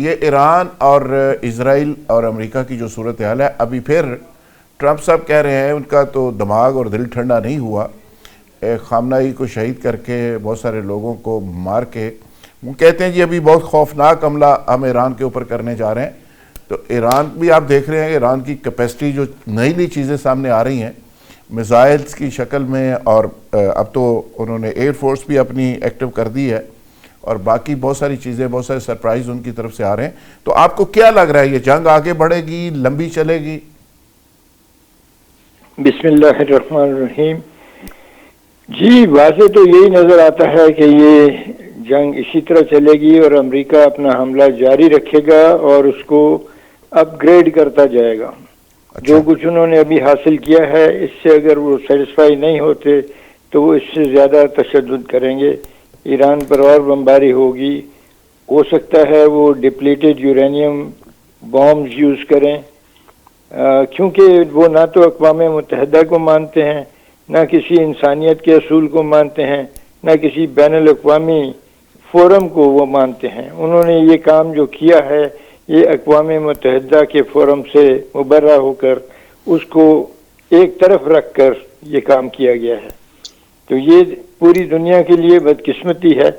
یہ ایران اور اسرائیل اور امریکہ کی جو صورتحال ہے، ابھی پھر ٹرمپ صاحب کہہ رہے ہیں ان کا تو دماغ اور دل ٹھنڈا نہیں ہوا، خامنہ ای کو شہید کر کے بہت سارے لوگوں کو مار کے وہ کہتے ہیں جی ابھی بہت خوفناک حملہ ہم ایران کے اوپر کرنے جا رہے ہیں۔ تو ایران بھی آپ دیکھ رہے ہیں، ایران کی کیپیسٹی جو نئی چیزیں سامنے آ رہی ہیں میزائلز کی شکل میں، اور اب تو انہوں نے ایئر فورس بھی اپنی ایکٹیو کر دی ہے، اور باقی بہت ساری چیزیں، بہت سارے سرپرائز ان کی طرف سے آ رہے ہیں۔ تو آپ کو کیا لگ رہا ہے، یہ جنگ آگے بڑھے گی، لمبی چلے گی؟ بسم اللہ الرحمن الرحیم۔ جی واضح تو یہی نظر آتا ہے کہ یہ جنگ اسی طرح چلے گی اور امریکہ اپنا حملہ جاری رکھے گا اور اس کو اپ گریڈ کرتا جائے گا۔ اچھا، جو کچھ انہوں نے ابھی حاصل کیا ہے اس سے اگر وہ سیٹسفائی نہیں ہوتے تو وہ اس سے زیادہ تشدد کریں گے، ایران پر اور بمباری ہوگی، ہو سکتا ہے وہ ڈپلیٹڈ یورینیم بامز یوز کریں، کیونکہ وہ نہ تو اقوام متحدہ کو مانتے ہیں، نہ کسی انسانیت کے اصول کو مانتے ہیں، نہ کسی بین الاقوامی فورم کو وہ مانتے ہیں۔ انہوں نے یہ کام جو کیا ہے یہ اقوام متحدہ کے فورم سے مبرہ ہو کر اس کو ایک طرف رکھ کر یہ کام کیا گیا ہے۔ تو یہ پوری دنیا کے لیے بدقسمتی ہے